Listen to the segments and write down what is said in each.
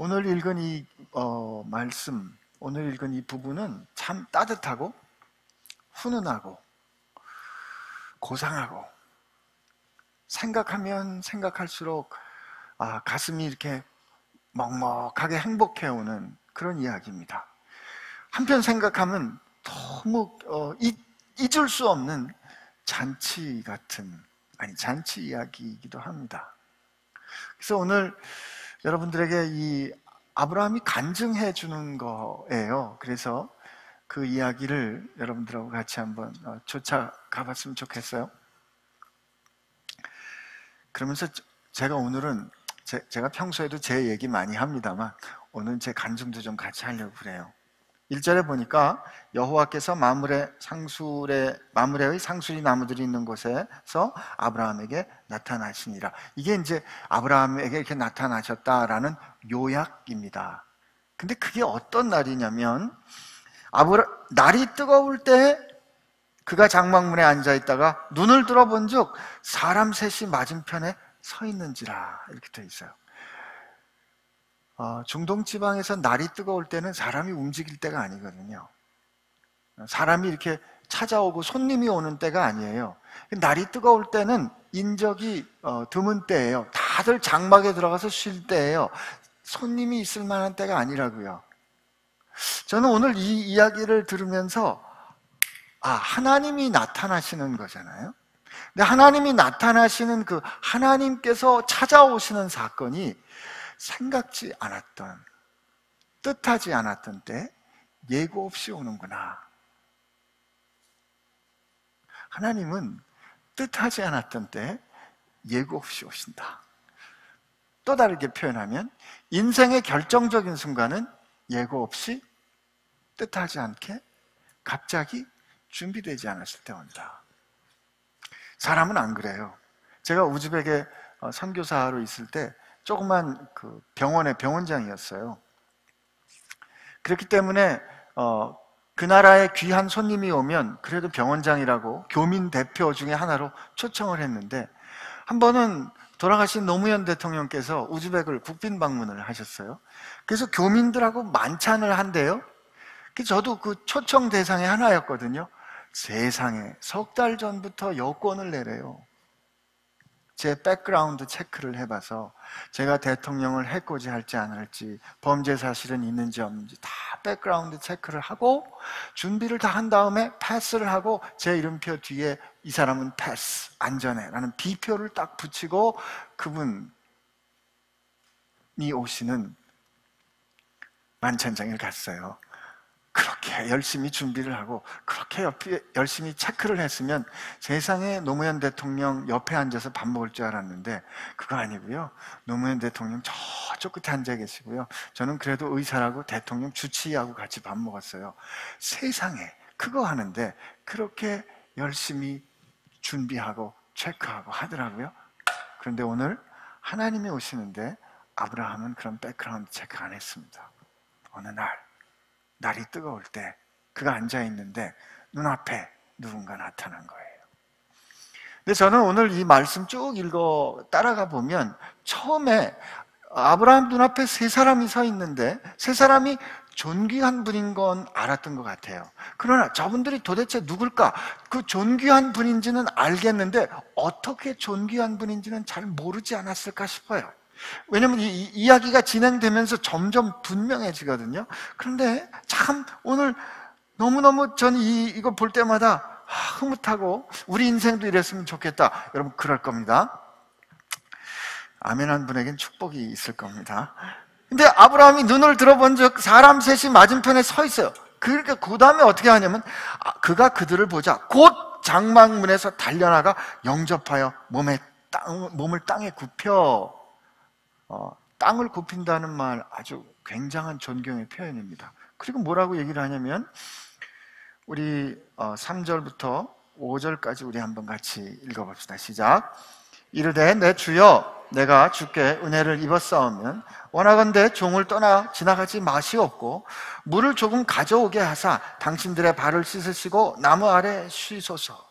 오늘 읽은 이 말씀, 오늘 읽은 이 부분은 참 따뜻하고 훈훈하고 고상하고 생각하면 생각할수록 가슴이 이렇게 먹먹하게 행복해오는 그런 이야기입니다. 한편 생각하면 너무 잊을 수 없는 잔치 같은, 잔치 이야기이기도 합니다. 그래서 오늘 여러분들에게 이 아브라함이 간증해 주는 거예요. 그래서 그 이야기를 여러분들하고 같이 한번 쫓아가 봤으면 좋겠어요. 그러면서 제가 오늘은 제가 평소에도 제 얘기 많이 합니다만 오늘 제 간증도 좀 같이 하려고 그래요. 1절에 보니까 여호와께서 마므레의 상수리 나무들이 있는 곳에서 아브라함에게 나타나시니라. 이게 이제 아브라함에게 이렇게 나타나셨다라는 요약입니다. 근데 그게 어떤 날이냐면 날이 뜨거울 때 그가 장막문에 앉아있다가 눈을 들어본 즉 사람 셋이 맞은편에 서 있는지라 이렇게 되어 있어요. 중동 지방에서 날이 뜨거울 때는 사람이 움직일 때가 아니거든요. 사람이 이렇게 찾아오고 손님이 오는 때가 아니에요. 날이 뜨거울 때는 인적이 드문 때예요. 다들 장막에 들어가서 쉴 때예요. 손님이 있을 만한 때가 아니라고요. 저는 오늘 이 이야기를 들으면서 하나님이 나타나시는 거잖아요. 근데 하나님이 나타나시는 그 하나님께서 찾아오시는 사건이 생각지 않았던, 뜻하지 않았던 때 예고 없이 오는구나. 하나님은 뜻하지 않았던 때 예고 없이 오신다. 또 다르게 표현하면 인생의 결정적인 순간은 예고 없이 뜻하지 않게 갑자기 준비되지 않았을 때 온다. 사람은 안 그래요. 제가 우즈벡에 선교사로 있을 때 조그만 그 병원의 병원장이었어요. 그렇기 때문에 그 나라에 귀한 손님이 오면 그래도 병원장이라고 교민 대표 중에 하나로 초청을 했는데 한 번은 돌아가신 노무현 대통령께서 우즈벡을 국빈 방문을 하셨어요. 그래서 교민들하고 만찬을 한대요. 저도 그 초청 대상의 하나였거든요. 세상에 석 달 전부터 여권을 내래요. 제 백그라운드 체크를 해봐서 제가 대통령을 해코지할지 안 할지, 범죄 사실은 있는지 없는지 다 백그라운드 체크를 하고 준비를 다 한 다음에 패스를 하고 제 이름표 뒤에 이 사람은 패스, 안전해 라는 B표를 딱 붙이고 그분이 오시는 만찬장에 갔어요. 그렇게 열심히 준비를 하고 그렇게 열심히 체크를 했으면 세상에 노무현 대통령 옆에 앉아서 밥 먹을 줄 알았는데 그거 아니고요. 노무현 대통령 저쪽 끝에 앉아 계시고요. 저는 그래도 의사라고 대통령 주치의하고 같이 밥 먹었어요. 세상에 그거 하는데 그렇게 열심히 준비하고 체크하고 하더라고요. 그런데 오늘 하나님이 오시는데 아브라함은 그런 백그라운드 체크 안 했습니다. 어느 날이 뜨거울 때 그가 앉아있는데 눈앞에 누군가 나타난 거예요. 근데 저는 오늘 이 말씀 쭉 따라가 보면 처음에 아브라함 눈앞에 세 사람이 서 있는데 세 사람이 존귀한 분인 건 알았던 것 같아요. 그러나 저분들이 도대체 누굴까? 그 존귀한 분인지는 알겠는데 어떻게 존귀한 분인지는 잘 모르지 않았을까 싶어요. 왜냐면 이 이야기가 진행되면서 점점 분명해지거든요. 그런데 참 오늘 너무너무 저는 이거 볼 때마다 흐뭇하고 우리 인생도 이랬으면 좋겠다. 여러분 그럴 겁니다. 아멘한 분에겐 축복이 있을 겁니다. 근데 아브라함이 눈을 들어본 적 사람 셋이 맞은편에 서 있어요. 그러니까 그 다음에 어떻게 하냐면 그가 그들을 보자 곧 장막문에서 달려나가 영접하여 몸을 땅에 굽혀 땅을 굽힌다는 말 아주 굉장한 존경의 표현입니다. 그리고 뭐라고 얘기를 하냐면 우리 3절부터 5절까지 우리 한번 같이 읽어봅시다. 시작. 이르되 내 주여 내가 주께 은혜를 입었사오면 원하건대 종을 떠나 지나가지 마시옵고 물을 조금 가져오게 하사 당신들의 발을 씻으시고 나무 아래 쉬소서.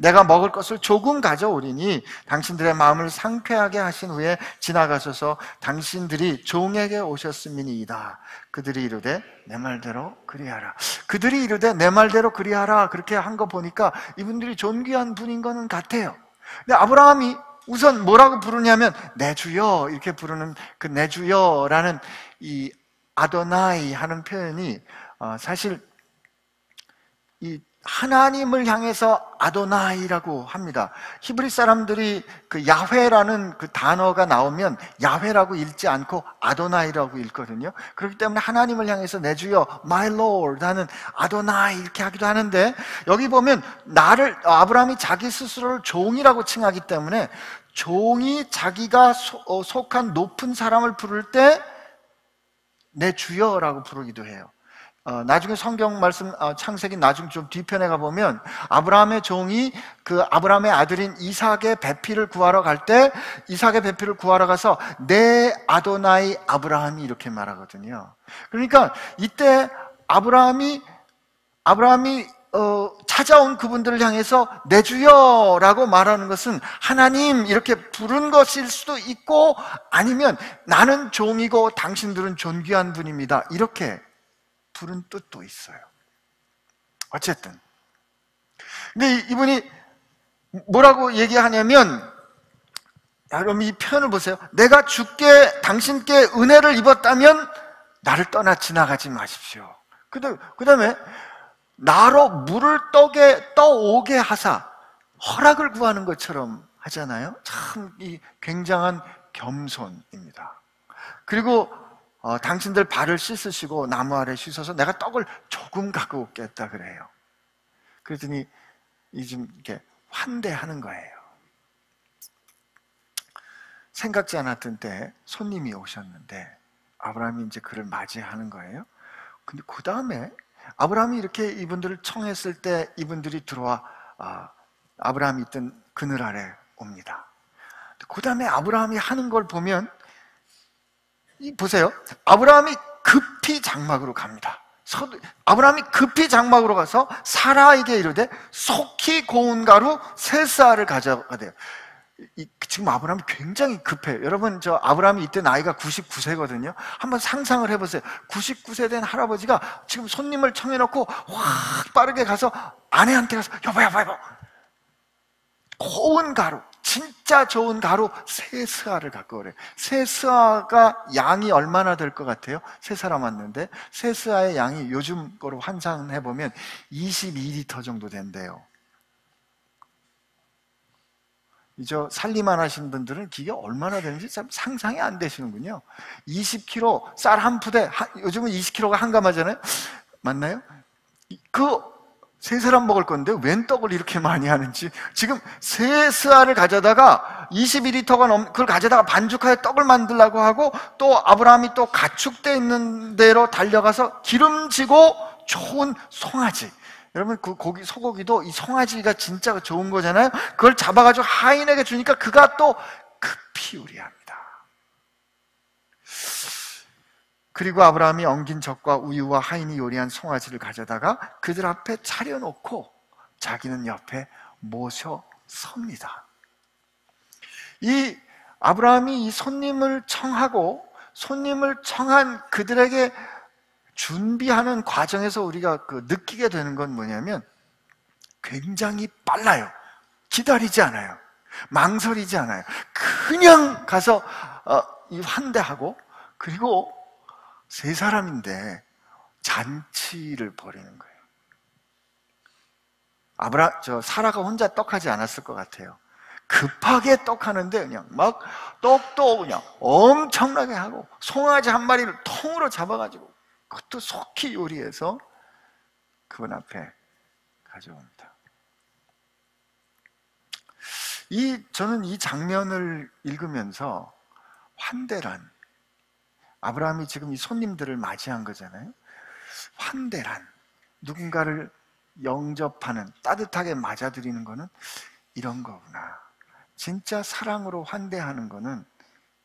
내가 먹을 것을 조금 가져오리니 당신들의 마음을 상쾌하게 하신 후에 지나가셔서 당신들이 종에게 오셨음이니이다. 그들이 이르되 내 말대로 그리하라. 그들이 이르되 내 말대로 그리하라. 그렇게 한 거 보니까 이분들이 존귀한 분인 거는 같아요. 근데 아브라함이 우선 뭐라고 부르냐면 내 주여, 이렇게 부르는 그 내 주여라는 이 아도나이 하는 표현이 사실 이 하나님을 향해서 아도나이라고 합니다. 히브리 사람들이 그 야훼라는 그 단어가 나오면 야훼라고 읽지 않고 아도나이라고 읽거든요. 그렇기 때문에 하나님을 향해서 내 주여, my lord 하는 아도나이 이렇게 하기도 하는데, 여기 보면 아브라함이 자기 스스로를 종이라고 칭하기 때문에 종이 자기가 속한 높은 사람을 부를 때 내 주여라고 부르기도 해요. 나중에 성경 말씀 창세기 나중 좀 뒤편에 가보면 아브라함의 종이 그 아브라함의 아들인 이삭의 배필을 구하러 갈 때 이삭의 배필을 구하러 가서 내 아도나이 아브라함이 이렇게 말하거든요. 그러니까 이때 아브라함이 찾아온 그분들을 향해서 내 주여라고 말하는 것은 하나님 이렇게 부른 것일 수도 있고, 아니면 나는 종이고 당신들은 존귀한 분입니다 이렇게 부른 뜻도 있어요. 어쨌든 근데 이분이 뭐라고 얘기하냐면, 여러분 이 표현을 보세요. 내가 주께 당신께 은혜를 입었다면 나를 떠나 지나가지 마십시오. 그 다음에 나로 물을 떡에 떠오게 하사, 허락을 구하는 것처럼 하잖아요. 참 이 굉장한 겸손입니다. 그리고 당신들 발을 씻으시고 나무 아래 쉬셔서 내가 떡을 조금 갖고 오겠다 그래요. 그랬더니 좀 이렇게 환대하는 거예요. 생각지 않았던 때 손님이 오셨는데 아브라함이 이제 그를 맞이하는 거예요. 근데 그 다음에 아브라함이 이렇게 이분들을 청했을 때 이분들이 들어와 아브라함이 있던 그늘 아래 옵니다. 그 다음에 아브라함이 하는 걸 보면, 보세요. 아브라함이 급히 장막으로 갑니다. 아브라함이 급히 장막으로 가서 사라에게 이르되 속히 고운 가루 세 쌀을 가져가대요. 지금 아브라함이 굉장히 급해요. 여러분, 저 아브라함이 이때 나이가 99세거든요. 한번 상상을 해보세요. 99세 된 할아버지가 지금 손님을 청해놓고 확 빠르게 가서 아내한테 가서 여보 고운 가루, 진짜 좋은 가루 세 스아를 갖고 오래요. 세 스아가 양이 얼마나 될 것 같아요? 세 사람 왔는데 세 스아의 양이 요즘 거로 환산해보면 22리터 정도 된대요. 저 살림만 하시는 분들은 기계 얼마나 되는지 상상이 안 되시는군요. 20kg 쌀 한 푸대, 요즘은 20kg가 한가마잖아요. 맞나요? 그 세 사람 먹을 건데 웬 떡을 이렇게 많이 하는지. 지금 세 스아를 가져다가 22리터가 그걸 가져다가 반죽하여 떡을 만들려고 하고, 또 아브라함이 또 가축대 있는 데로 달려가서 기름지고 좋은 송아지, 여러분 그 소고기도 이 송아지가 진짜 좋은 거잖아요. 그걸 잡아가지고 하인에게 주니까 그가 또 급히 요리합니다. 그리고 아브라함이 엉긴 젖과 우유와 하인이 요리한 송아지를 가져다가 그들 앞에 차려놓고 자기는 옆에 모셔 섭니다. 이 아브라함이 이 손님을 청하고 손님을 청한 그들에게 준비하는 과정에서 우리가 느끼게 되는 건 뭐냐면 굉장히 빨라요. 기다리지 않아요. 망설이지 않아요. 그냥 가서 환대하고, 그리고 세 사람인데 잔치를 벌이는 거예요. 사라가 혼자 떡하지 않았을 것 같아요. 급하게 떡하는데 그냥 막 떡도 그냥 엄청나게 하고 송아지 한 마리를 통으로 잡아가지고 그것도 속히 요리해서 그분 앞에 가져옵니다. 저는 이 장면을 읽으면서 환대란, 아브라함이 지금 이 손님들을 맞이한 거잖아요. 환대란, 누군가를 영접하는, 따뜻하게 맞아들이는 거는 이런 거구나. 진짜 사랑으로 환대하는 거는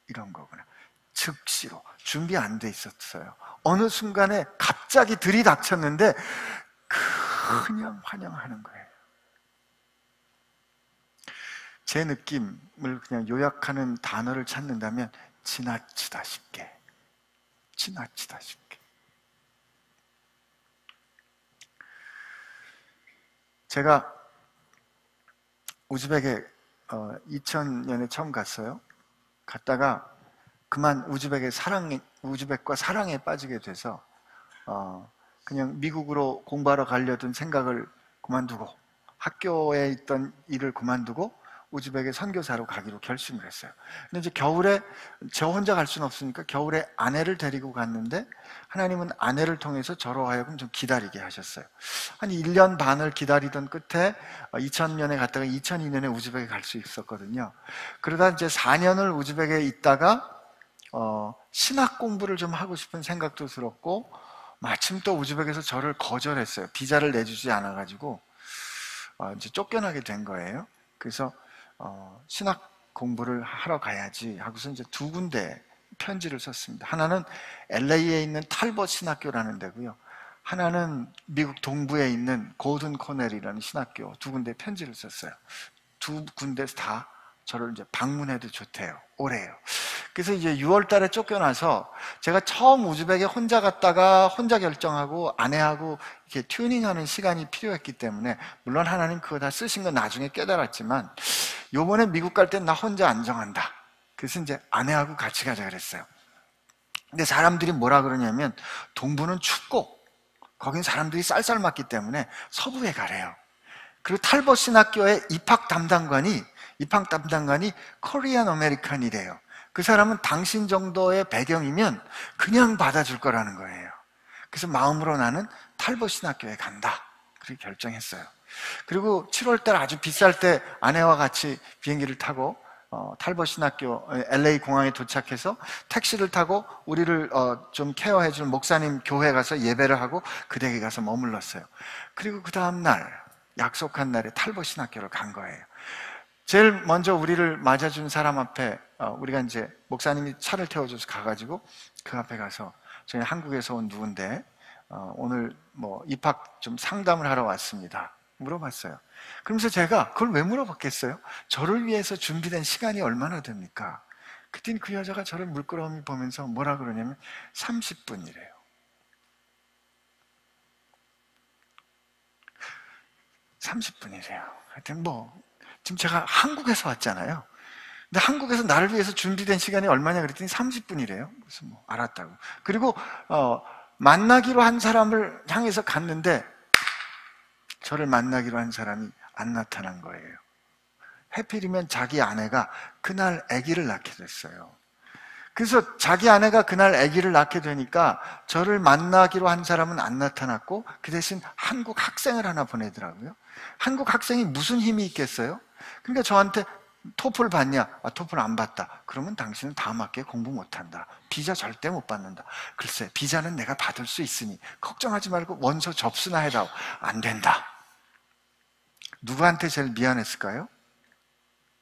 이런 거구나. 즉시로 준비 안 돼 있었어요. 어느 순간에 갑자기 들이닥쳤는데 그냥 환영하는 거예요. 제 느낌을 그냥 요약하는 단어를 찾는다면 지나치다 쉽게. 지나치다 쉽게. 제가 우즈벡에 2000년에 처음 갔어요. 갔다가 그만 우즈벡과 사랑에 빠지게 돼서 그냥 미국으로 공부하러 가려던 생각을 그만두고 학교에 있던 일을 그만두고 우즈벡에 선교사로 가기로 결심을 했어요. 근데 이제 겨울에 저 혼자 갈 수는 없으니까 겨울에 아내를 데리고 갔는데 하나님은 아내를 통해서 저로 하여금 좀 기다리게 하셨어요. 한 1년 반을 기다리던 끝에 2000년에 갔다가 2002년에 우즈벡에 갈 수 있었거든요. 그러다 이제 4년을 우즈벡에 있다가 신학 공부를 좀 하고 싶은 생각도 들었고 마침 또 우즈벡에서 저를 거절했어요. 비자를 내주지 않아가지고 이제 쫓겨나게 된 거예요. 그래서 신학 공부를 하러 가야지 하고서 이제 두 군데 편지를 썼습니다. 하나는 LA에 있는 탈벗 신학교라는 데고요. 하나는 미국 동부에 있는 고든 코넬이라는 신학교 두 군데 편지를 썼어요. 두 군데서 다 저를 이제 방문해도 좋대요. 오래요. 그래서 이제 6월 달에 쫓겨나서 제가 처음 우즈벡에 혼자 갔다가 혼자 결정하고 아내하고 이렇게 튜닝하는 시간이 필요했기 때문에 물론 하나님 그거 다 쓰신 건 나중에 깨달았지만 요번에 미국 갈 땐 나 혼자 안 정한다. 그래서 이제 아내하고 같이 가자 그랬어요. 근데 사람들이 뭐라 그러냐면 동부는 춥고 거긴 사람들이 쌀쌀 맞기 때문에 서부에 가래요. 그리고 탈벗 신학교의 입학 담당관이 코리안 아메리칸이래요. 그 사람은 당신 정도의 배경이면 그냥 받아줄 거라는 거예요. 그래서 마음으로 나는 탈벗 신학교에 간다. 그렇게 결정했어요. 그리고 7월달 아주 비쌀 때 아내와 같이 비행기를 타고 탈벗 신학교 LA 공항에 도착해서 택시를 타고 우리를 좀 케어해줄 목사님 교회 가서 예배를 하고 그 댁에 가서 머물렀어요. 그리고 그 다음날 약속한 날에 탈벗 신학교를 간 거예요. 제일 먼저 우리를 맞아준 사람 앞에 우리가 이제 목사님이 차를 태워줘서 가가지고 그 앞에 가서 저희 한국에서 온 누군데 오늘 뭐 입학 좀 상담을 하러 왔습니다. 물어봤어요. 그러면서 제가 그걸 왜 물어봤겠어요? 저를 위해서 준비된 시간이 얼마나 됩니까? 그랬더니 그 여자가 저를 물끄러미 보면서 뭐라 그러냐면 30분이래요. 30분이래요. 하여튼 지금 제가 한국에서 왔잖아요. 근데 한국에서 나를 위해서 준비된 시간이 얼마냐 그랬더니 30분이래요. 그래서 알았다고. 그리고 만나기로 한 사람을 향해서 갔는데 저를 만나기로 한 사람이 안 나타난 거예요. 해필이면 자기 아내가 그날 아기를 낳게 됐어요. 그래서 자기 아내가 그날 아기를 낳게 되니까 저를 만나기로 한 사람은 안 나타났고 그 대신 한국 학생을 하나 보내더라고요. 한국 학생이 무슨 힘이 있겠어요? 그러니까 저한테 토플 받냐? 토플 안 받다. 그러면 당신은 다음 학기에 공부 못한다. 비자 절대 못 받는다. 글쎄, 비자는 내가 받을 수 있으니 걱정하지 말고 원서 접수나 해다오. 안 된다. 누구한테 제일 미안했을까요?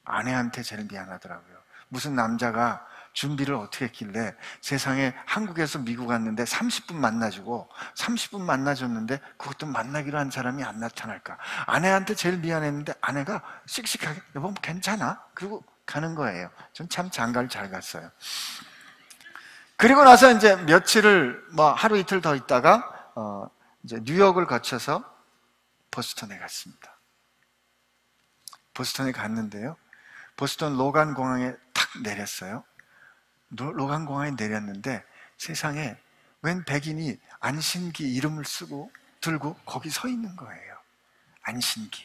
아내한테 제일 미안하더라고요. 무슨 남자가 준비를 어떻게 했길래 세상에 한국에서 미국 왔는데 30분 만나주고 30분 만나줬는데 그것도 만나기로 한 사람이 안 나타날까? 아내한테 제일 미안했는데 아내가 씩씩하게 여보 괜찮아? 그리고 가는 거예요. 전 참 장가를 잘 갔어요. 그리고 나서 이제 며칠을 하루 이틀 더 있다가 이제 뉴욕을 거쳐서 보스턴에 갔습니다. 보스턴에 갔는데요. 보스턴 로간 공항에 탁 내렸어요. 로간 공항에 내렸는데 세상에 웬 백인이 안신기 이름을 들고 거기 서 있는 거예요. 안신기.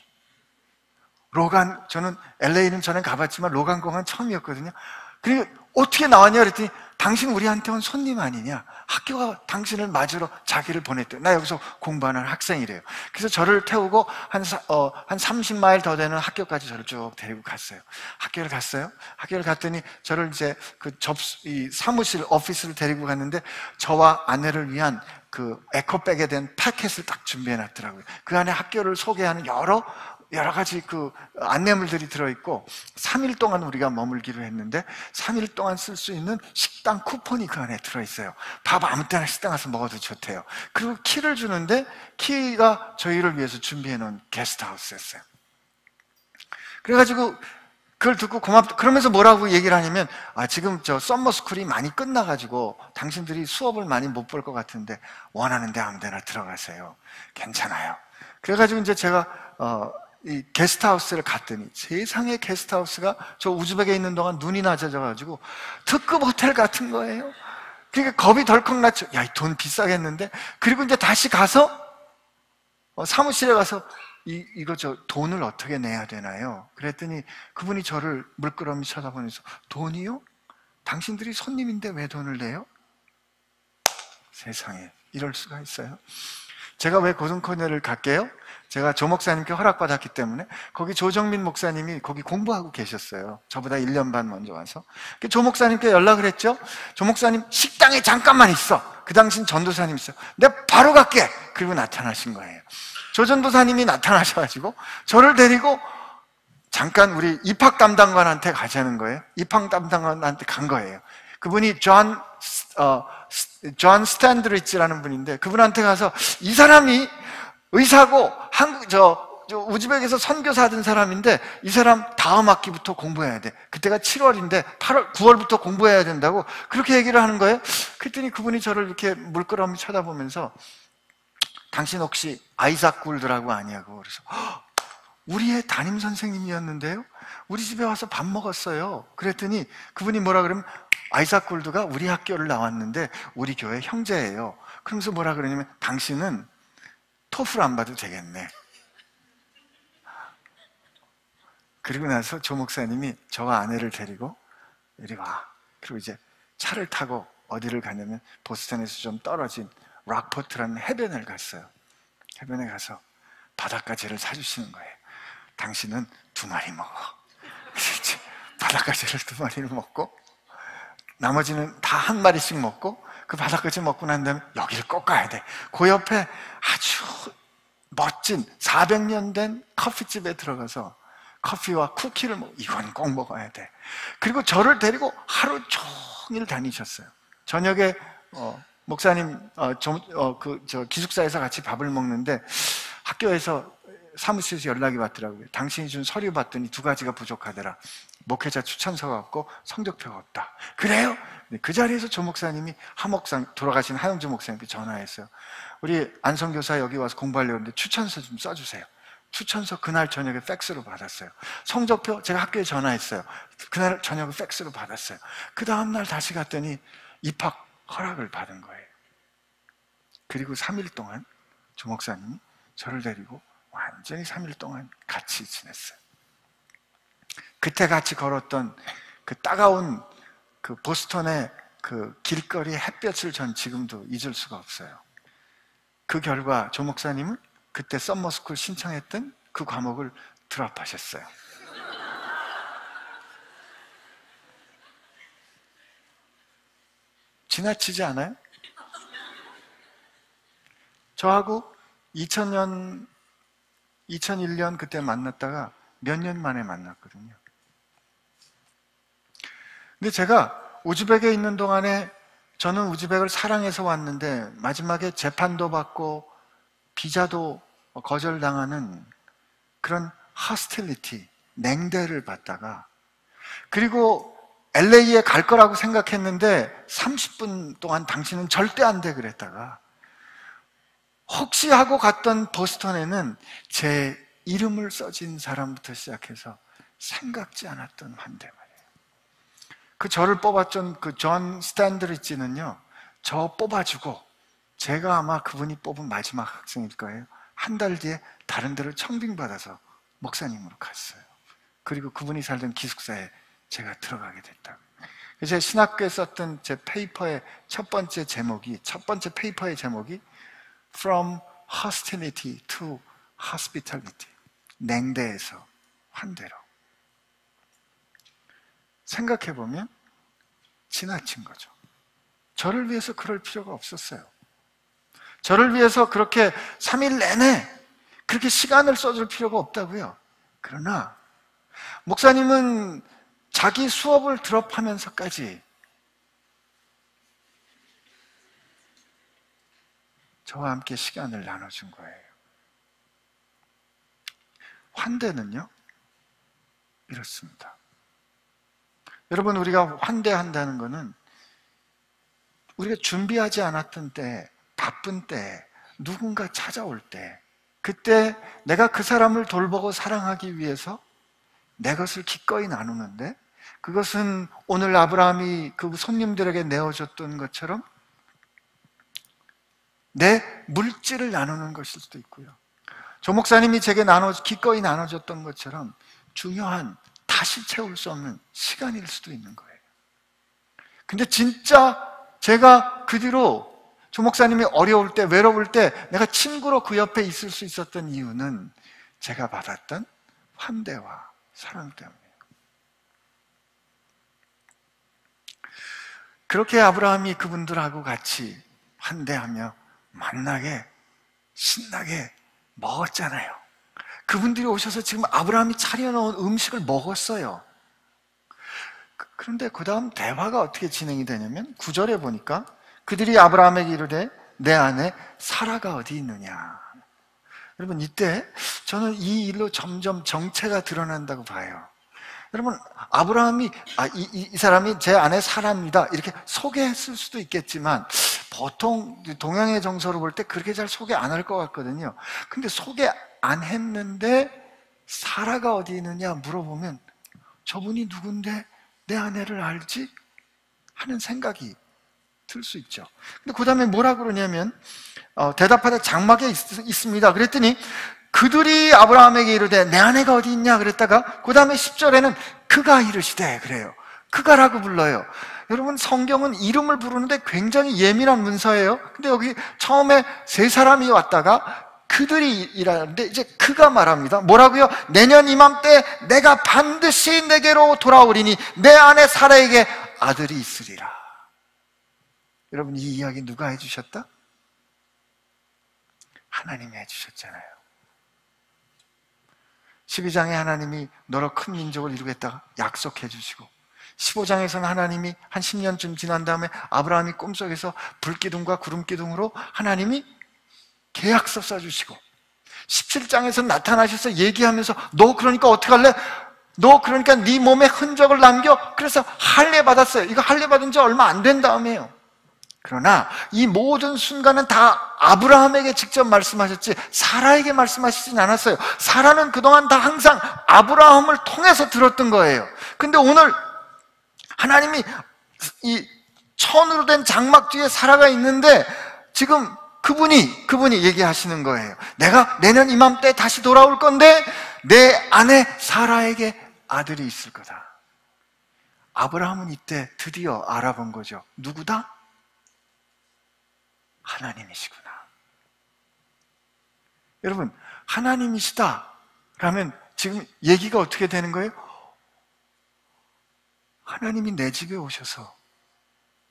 저는 LA는 전에 가봤지만 로간 공항 처음이었거든요. 그리고 어떻게 나왔냐 그랬더니 당신 우리한테 온 손님 아니냐? 학교가 당신을 맞으러 자기를 보냈대요. 나 여기서 공부하는 학생이래요. 그래서 저를 태우고 한 30마일 더 되는 학교까지 저를 쭉 데리고 갔어요. 학교를 갔더니 저를 이제 이 사무실, 오피스를 데리고 갔는데 저와 아내를 위한 그 에코백에 된 패킷을 딱 준비해 놨더라고요. 그 안에 학교를 소개하는 여러 가지 그 안내물들이 들어있고 3일 동안 우리가 머물기로 했는데 3일 동안 쓸 수 있는 식당 쿠폰이 그 안에 들어있어요. 밥 아무 때나 식당 가서 먹어도 좋대요. 그리고 키를 주는데 키가 저희를 위해서 준비해 놓은 게스트하우스였어요. 그래가지고 그걸 듣고 고맙다. 그러면서 뭐라고 얘기를 하냐면, 지금 저 썸머스쿨이 많이 끝나가지고 당신들이 수업을 많이 못 볼 것 같은데 원하는 데 아무 데나 들어가세요. 괜찮아요. 그래가지고 이제 제가 이 게스트하우스를 갔더니 세상에 게스트하우스가 저 우즈벡에 있는 동안 눈이 낮아져가지고 특급 호텔 같은 거예요. 그러니까 겁이 덜컥 났죠. 야, 이 돈 비싸겠는데? 그리고 이제 다시 가서 사무실에 가서 이거 저 돈을 어떻게 내야 되나요? 그랬더니 그분이 저를 물끄러미 쳐다보면서 돈이요? 당신들이 손님인데 왜 돈을 내요? 세상에 이럴 수가 있어요. 제가 왜 고등코넬을 갈게요? 제가 조 목사님께 허락받았기 때문에 거기 조정민 목사님이 거기 공부하고 계셨어요. 저보다 1년 반 먼저 와서. 조 목사님께 연락을 했죠. 조 목사님 식당에 잠깐만 있어. 그 당신 전도사님 있어. 내가 바로 갈게. 그리고 나타나신 거예요. 조 전도사님이 나타나셔가지고 저를 데리고 잠깐 우리 입학 담당관한테 가자는 거예요. 입학 담당관한테 간 거예요. 그분이 존 스탠드리치라는 분인데 그분한테 가서 이 사람이 의사고 우즈벡에서 선교사 하던 사람인데 이 사람 다음 학기부터 공부해야 돼. 그때가 7월인데 9월부터 공부해야 된다고 그렇게 얘기를 하는 거예요. 그랬더니 그분이 저를 이렇게 물끄러미 쳐다보면서 당신 혹시 아이작 굴드라고 아니냐고. 그래서 우리의 담임 선생님이었는데요. 우리 집에 와서 밥 먹었어요. 그랬더니 그분이 뭐라 그러면 아이작 굴드가 우리 학교를 나왔는데 우리 교회 형제예요. 그러면서 뭐라 그러냐면 당신은 토플 안 봐도 되겠네. 그리고 나서 조 목사님이 저와 아내를 데리고 이리 와. 그리고 이제 차를 타고 어디를 가냐면 보스턴에서 좀 떨어진 락포트라는 해변을 갔어요. 해변에 가서 바닷가재를 사주시는 거예요. 당신은 2마리 먹어. 바닷가재를 2마리를 먹고 나머지는 다 1마리씩 먹고 그 바닷가재 먹고 난 다음에 여기를 꼭 가야 돼. 그 옆에 아주 멋진 400년 된 커피집에 들어가서 커피와 쿠키를 이건 꼭 먹어야 돼. 그리고 저를 데리고 하루 종일 다니셨어요. 저녁에 목사님 기숙사에서 같이 밥을 먹는데 학교에서 사무실에서 연락이 왔더라고요. 당신이 준 서류 봤더니 2가지가 부족하더라. 목회자 추천서가 없고 성적표가 없다. 그래요? 그 자리에서 조 목사님이 돌아가신 하영주 목사님께 전화했어요. 우리 안성교사 여기 와서 공부하려고 하는데 추천서 좀 써주세요. 추천서 그날 저녁에 팩스로 받았어요. 성적표 제가 학교에 전화했어요. 그날 저녁에 팩스로 받았어요. 그 다음날 다시 갔더니 입학 허락을 받은 거예요. 그리고 3일 동안 조 목사님이 저를 데리고 완전히 3일 동안 같이 지냈어요. 그때 같이 걸었던 그 따가운 그 보스턴의 그 길거리 햇볕을 전 지금도 잊을 수가 없어요. 그 결과 조 목사님은 그때 썸머스쿨 신청했던 그 과목을 드랍하셨어요. 지나치지 않아요? 저하고 2001년 그때 만났다가 몇 년 만에 만났거든요. 근데 제가 우즈벡에 있는 동안에 저는 우즈벡을 사랑해서 왔는데 마지막에 재판도 받고 비자도 거절당하는 그런 hostility, 냉대를 받다가 그리고 LA에 갈 거라고 생각했는데 30분 동안 당신은 절대 안 돼 그랬다가 혹시 하고 갔던 보스턴에는 제 이름을 써진 사람부터 시작해서 생각지 않았던 환대 말이에요. 그 저를 뽑았던 그 존 스탠드리치는요, 저 뽑아주고 제가 아마 그분이 뽑은 마지막 학생일 거예요. 한 달 뒤에 다른 데를 청빙받아서 목사님으로 갔어요. 그리고 그분이 살던 기숙사에 제가 들어가게 됐다고. 제 신학교에 썼던 제 페이퍼의 첫 번째 페이퍼의 제목이 From Hostility to Hospitality. 냉대에서 환대로. 생각해보면 지나친 거죠. 저를 위해서 그럴 필요가 없었어요. 저를 위해서 그렇게 3일 내내 그렇게 시간을 써줄 필요가 없다고요. 그러나 목사님은 자기 수업을 드롭하면서까지 저와 함께 시간을 나눠준 거예요. 환대는요, 이렇습니다. 여러분, 우리가 환대한다는 것은 우리가 준비하지 않았던 때, 바쁜 때, 누군가 찾아올 때, 그때 내가 그 사람을 돌보고 사랑하기 위해서 내 것을 기꺼이 나누는데, 그것은 오늘 아브라함이 그 손님들에게 내어줬던 것처럼 내 물질을 나누는 것일 수도 있고요, 조 목사님이 제게 기꺼이 나눠줬던 것처럼 중요한, 다시 채울 수 없는 시간일 수도 있는 거예요. 근데 진짜 제가 그 뒤로 조 목사님이 어려울 때, 외로울 때 내가 친구로 그 옆에 있을 수 있었던 이유는 제가 받았던 환대와 사랑 때문이에요. 그렇게 아브라함이 그분들하고 같이 환대하며 만나게, 신나게 먹었잖아요. 그분들이 오셔서 지금 아브라함이 차려놓은 음식을 먹었어요. 그런데 그 다음 대화가 어떻게 진행이 되냐면 9절에 보니까 그들이 아브라함에게 이르되 내 아내 사라가 어디 있느냐. 여러분, 이때 저는 이 일로 점점 정체가 드러난다고 봐요. 여러분, 아브라함이 이 사람이 제 아내 사라입니다 이렇게 소개했을 수도 있겠지만 보통 동양의 정서로 볼 때 그렇게 잘 소개 안 할 것 같거든요. 근데 소개 안 했는데 사라가 어디 있느냐 물어보면 저분이 누군데 내 아내를 알지? 하는 생각이 들 수 있죠. 근데 그 다음에 뭐라 그러냐면 대답하되 장막에 있습니다 그랬더니 그들이 아브라함에게 이르되 내 아내가 어디 있냐 그랬다가 그 다음에 10절에는 그가 이르시되 그래요. 그가라고 불러요. 여러분, 성경은 이름을 부르는데 굉장히 예민한 문서예요. 근데 여기 처음에 세 사람이 왔다가 그들이 일하는데 이제 그가 말합니다. 뭐라고요? 내년 이맘때 내가 반드시 내게로 돌아오리니 내 아내 사라에게 아들이 있으리라. 여러분, 이 이야기 누가 해주셨다? 하나님이 해주셨잖아요. 12장에 하나님이 너로 큰 민족을 이루겠다 약속해 주시고, 15장에서는 하나님이 한 10년쯤 지난 다음에 아브라함이 꿈속에서 불기둥과 구름기둥으로 하나님이 계약서 써주시고, 17장에서 나타나셔서 얘기하면서 너 그러니까 어떻게 할래? 너 그러니까 네 몸에 흔적을 남겨. 그래서 할례 받았어요. 이거 할례 받은 지 얼마 안 된 다음에요. 그러나 이 모든 순간은 다 아브라함에게 직접 말씀하셨지 사라에게 말씀하시진 않았어요. 사라는 그동안 다 항상 아브라함을 통해서 들었던 거예요. 근데 오늘 하나님이 이 천으로 된 장막 뒤에 사라가 있는데 지금 그분이 얘기하시는 거예요. 내가 내년 이맘때 다시 돌아올 건데 내 아내 사라에게 아들이 있을 거다. 아브라함은 이때 드디어 알아본 거죠. 누구다? 하나님이시구나. 여러분, 하나님이시다 라면 지금 얘기가 어떻게 되는 거예요? 하나님이 내 집에 오셔서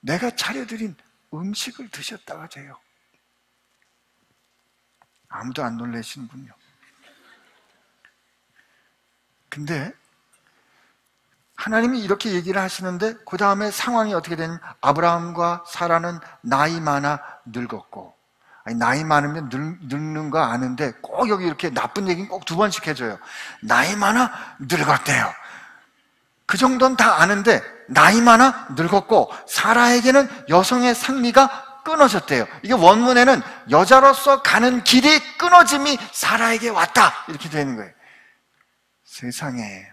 내가 차려드린 음식을 드셨다가 돼요. 아무도 안 놀라시는군요. 근데 하나님이 이렇게 얘기를 하시는데 그 다음에 상황이 어떻게 되냐면 아브라함과 사라는 나이 많아 늙었고, 나이 많으면 늙는 거 아는데 꼭 여기 이렇게 나쁜 얘기는 꼭 2번씩 해줘요. 나이 많아 늙었대요. 그 정도는 다 아는데 나이 많아 늙었고 사라에게는 여성의 상미가 끊어졌대요. 이게 원문에는 여자로서 가는 길이 끊어짐이 사라에게 왔다 이렇게 되는 거예요. 세상에,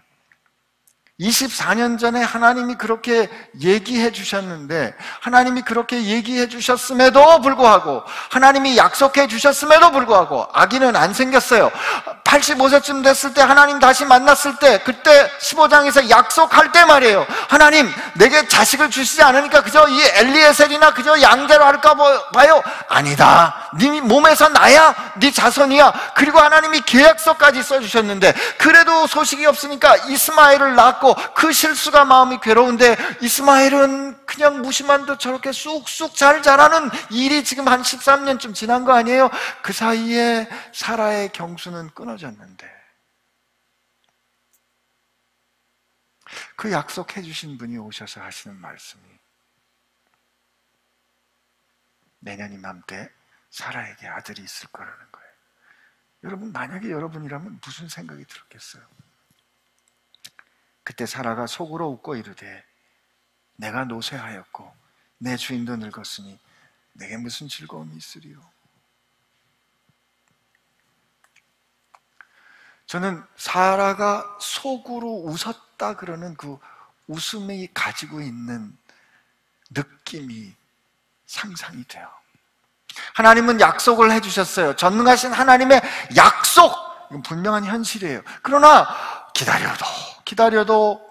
24년 전에 하나님이 그렇게 얘기해 주셨는데, 하나님이 그렇게 얘기해 주셨음에도 불구하고, 하나님이 약속해 주셨음에도 불구하고 아기는 안 생겼어요. 85세쯤 됐을 때 하나님 다시 만났을 때, 그때 15장에서 약속할 때 말이에요. 하나님 내게 자식을 주시지 않으니까 그저 이 엘리에셀이나 그저 양자로 할까 봐요. 아니다, 네 몸에서 나야 네 자손이야. 그리고 하나님이 계약서까지 써주셨는데 그래도 소식이 없으니까 이스마엘을 낳았고, 그 실수가 마음이 괴로운데 이스마엘은 그냥 무심한 듯 저렇게 쑥쑥 잘 자라는 일이 지금 한 13년쯤 지난 거 아니에요? 그 사이에 사라의 경수는 끊어졌는데 그 약속해 주신 분이 오셔서 하시는 말씀이 내년 이맘때 사라에게 아들이 있을 거라는 거예요. 여러분, 만약에 여러분이라면 무슨 생각이 들었겠어요? 그때 사라가 속으로 웃고 이르되 내가 노쇠하였고 내 주인도 늙었으니 내게 무슨 즐거움이 있으리요. 저는 사라가 속으로 웃었다 그러는 그 웃음이 가지고 있는 느낌이 상상이 돼요. 하나님은 약속을 해주셨어요. 전능하신 하나님의 약속, 이건 분명한 현실이에요. 그러나 기다려도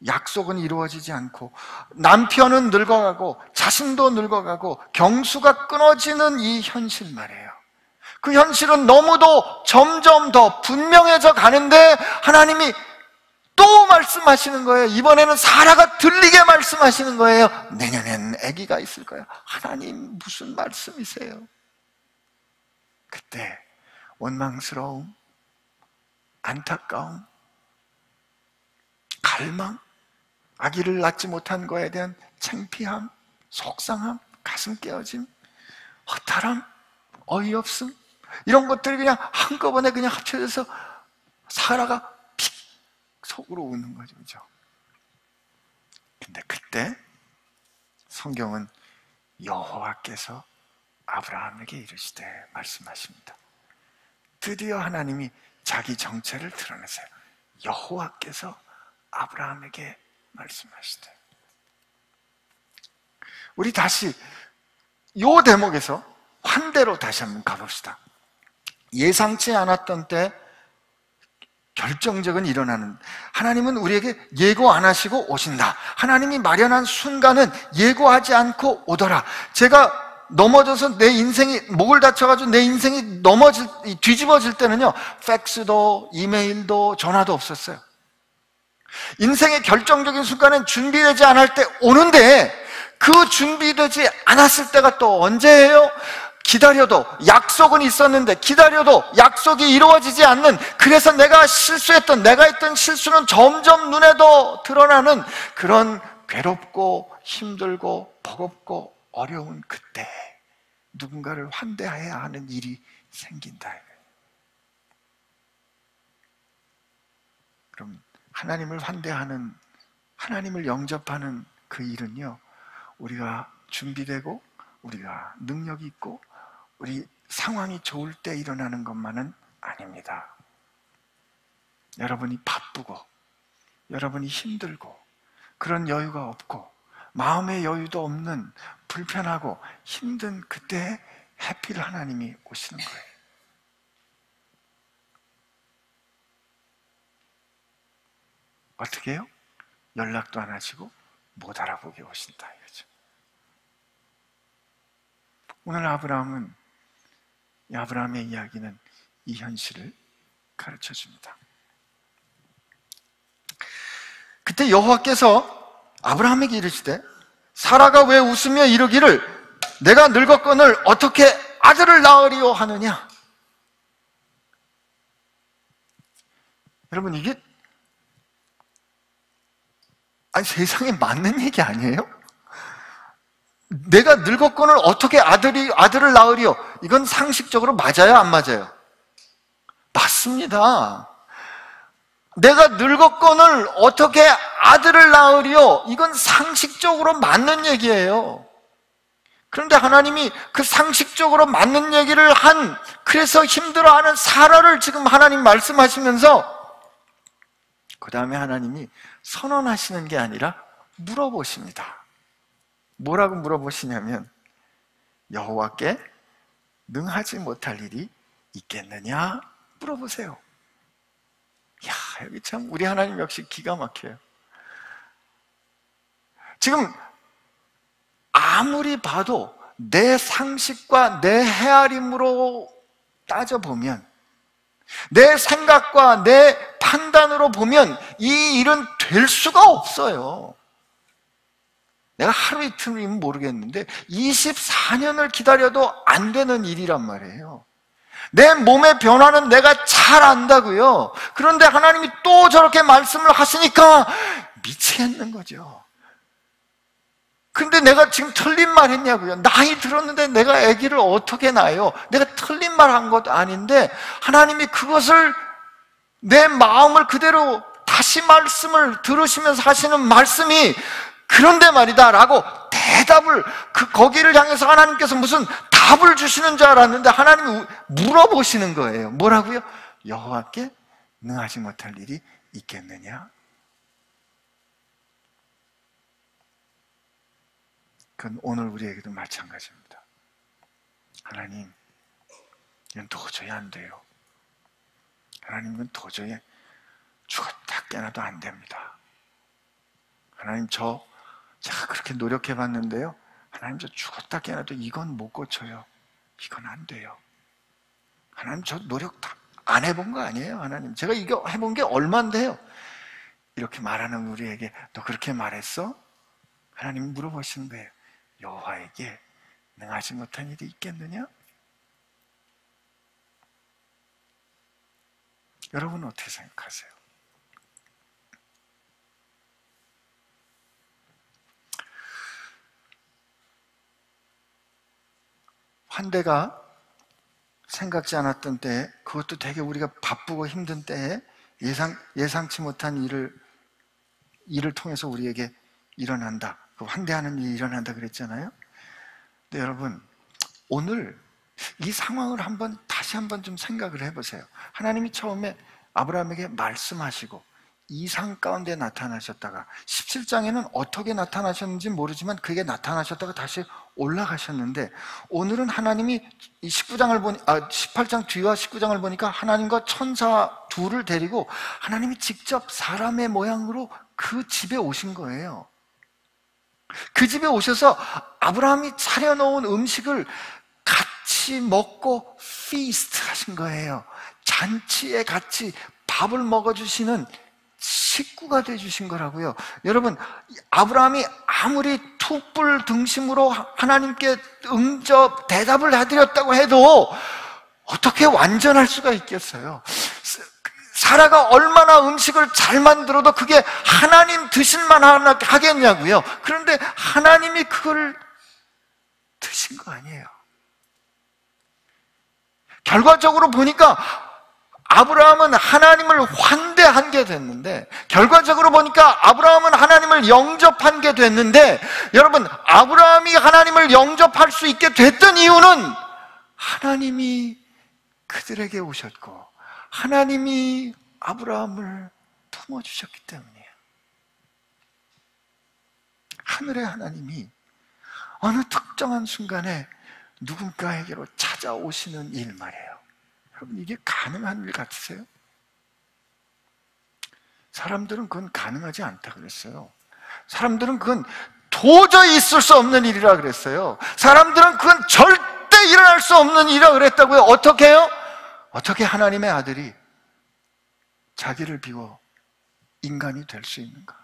약속은 이루어지지 않고, 남편은 늙어가고 자신도 늙어가고 경수가 끊어지는 이 현실 말이에요. 그 현실은 너무도 점점 더 분명해져 가는데 하나님이 또 말씀하시는 거예요. 이번에는 사라가 들리게 말씀하시는 거예요. 내년엔 아기가 있을 거예요. 하나님 무슨 말씀이세요? 그때 원망스러움, 안타까움, 갈망, 아기를 낳지 못한 거에 대한 창피함, 속상함, 가슴 깨어짐, 허탈함, 어이없음, 이런 것들이 그냥 한꺼번에 그냥 합쳐져서 사라가 픽 속으로 우는 거죠. 그죠? 근데 그때 성경은 여호와께서 아브라함에게 이르시되 말씀하십니다. 드디어 하나님이 자기 정체를 드러내세요. 여호와께서 아브라함에게 말씀하시되. 우리 다시 이 대목에서 환대로 다시 한번 가봅시다. 예상치 않았던 때 결정적인 일어나는, 하나님은 우리에게 예고 안 하시고 오신다. 하나님이 마련한 순간은 예고하지 않고 오더라. 제가 넘어져서 내 인생이, 목을 다쳐가지고 내 인생이 뒤집어질 때는요, 팩스도 이메일도 전화도 없었어요. 인생의 결정적인 순간은 준비되지 않을 때 오는데, 그 준비되지 않았을 때가 또 언제예요? 기다려도 약속은 있었는데 기다려도 약속이 이루어지지 않는, 그래서 내가 했던 실수는 점점 눈에도 드러나는 그런 괴롭고 힘들고 버겁고 어려운 그때 누군가를 환대해야 하는 일이 생긴다. 그럼 하나님을 환대하는, 하나님을 영접하는 그 일은요, 우리가 준비되고 우리가 능력이 있고 우리 상황이 좋을 때 일어나는 것만은 아닙니다. 여러분이 바쁘고 여러분이 힘들고 그런 여유가 없고 마음의 여유도 없는 불편하고 힘든 그때에 해필 하나님이 오시는 거예요. 어떻게 해요? 연락도 안 하시고 못 알아보게 오신다 이거죠. 오늘 아브라함의 이야기는 이 현실을 가르쳐 줍니다. 그때 여호와께서 아브라함에게 이르시되 사라가 왜 웃으며 이르기를 내가 늙었거늘 어떻게 아들을 낳으리요 하느냐. 여러분, 이게 세상에 맞는 얘기 아니에요? 내가 늙었거늘 어떻게 아들을 낳으리요? 이건 상식적으로 맞아요, 안 맞아요? 맞습니다. 내가 늙었거늘 어떻게 아들을 낳으리요? 이건 상식적으로 맞는 얘기예요. 그런데 하나님이 그 상식적으로 맞는 얘기를 그래서 힘들어하는 사라를 지금 하나님 말씀하시면서 그 다음에 하나님이 선언하시는 게 아니라 물어보십니다. 뭐라고 물어보시냐면 여호와께 능하지 못할 일이 있겠느냐 물어보세요. 야, 여기 참 우리 하나님 역시 기가 막혀요. 지금 아무리 봐도 내 상식과 내 헤아림으로 따져보면, 내 생각과 내 판단으로 보면 이 일은 될 수가 없어요. 내가 하루 이틀이면 모르겠는데 24년을 기다려도 안 되는 일이란 말이에요. 내 몸의 변화는 내가 잘 안다고요. 그런데 하나님이 또 저렇게 말씀을 하시니까 미치겠는 거죠. 근데 내가 지금 틀린 말 했냐고요. 나이 들었는데 내가 아기를 어떻게 낳아요? 내가 틀린 말 한 것도 아닌데 하나님이 그것을, 내 마음을 그대로 다시 말씀을 들으시면서 하시는 말씀이 그런데 말이다 라고 대답을, 거기를 향해서 하나님께서 무슨 답을 주시는 줄 알았는데 하나님이 물어보시는 거예요. 뭐라고요? 여호와께 능하지 못할 일이 있겠느냐? 그건 오늘 우리에게도 마찬가지입니다. 하나님, 이건 도저히 안 돼요. 하나님, 이건 도저히 죽었다 깨어나도 안 됩니다. 하나님, 제가 그렇게 노력해 봤는데요, 하나님, 저 죽었다 깨어나도 이건 못 고쳐요. 이건 안 돼요. 하나님, 저 노력 다 안 해본 거 아니에요? 하나님, 제가 이거 해본 게 얼만데요? 이렇게 말하는 우리에게 너 그렇게 말했어? 하나님 물어보시는 거예요. 여호와에게 능하지 못한 일이 있겠느냐? 여러분은 어떻게 생각하세요? 환대가 생각지 않았던 때에, 그것도 되게 우리가 바쁘고 힘든 때에 예상치 못한 일을 통해서 우리에게 일어난다. 그 환대하는 일이 일어난다 그랬잖아요. 근데 여러분, 오늘 이 상황을 다시 한번 좀 생각을 해보세요. 하나님이 처음에 아브라함에게 말씀하시고 이상 가운데 나타나셨다가 17장에는 어떻게 나타나셨는지 모르지만 그게 나타나셨다가 다시 올라가셨는데, 오늘은 하나님이 18장 뒤와 19장을 보니까 하나님과 천사 둘을 데리고 하나님이 직접 사람의 모양으로 그 집에 오신 거예요. 그 집에 오셔서 아브라함이 차려놓은 음식을 같이 먹고 피스트 하신 거예요. 잔치에 같이 밥을 먹어주시는 식구가 되어주신 거라고요. 여러분, 아브라함이 아무리 툭불 등심으로 하나님께 대답을 해드렸다고 해도 어떻게 완전할 수가 있겠어요? 사라가 얼마나 음식을 잘 만들어도 그게 하나님 드실만 하겠냐고요. 그런데 하나님이 그걸 드신 거 아니에요. 결과적으로 보니까 아브라함은 하나님을 환대한 게 됐는데, 결과적으로 보니까 아브라함은 하나님을 영접한 게 됐는데, 여러분, 아브라함이 하나님을 영접할 수 있게 됐던 이유는 하나님이 그들에게 오셨고 하나님이 아브라함을 품어주셨기 때문이에요. 하늘의 하나님이 어느 특정한 순간에 누군가에게로 찾아오시는 일 말이에요. 여러분, 이게 가능한 일 같으세요? 사람들은 그건 가능하지 않다 그랬어요. 사람들은 그건 도저히 있을 수 없는 일이라 그랬어요. 사람들은 그건 절대 일어날 수 없는 일이라 그랬다고요. 어떻게 해요? 어떻게 하나님의 아들이 자기를 비워 인간이 될 수 있는가?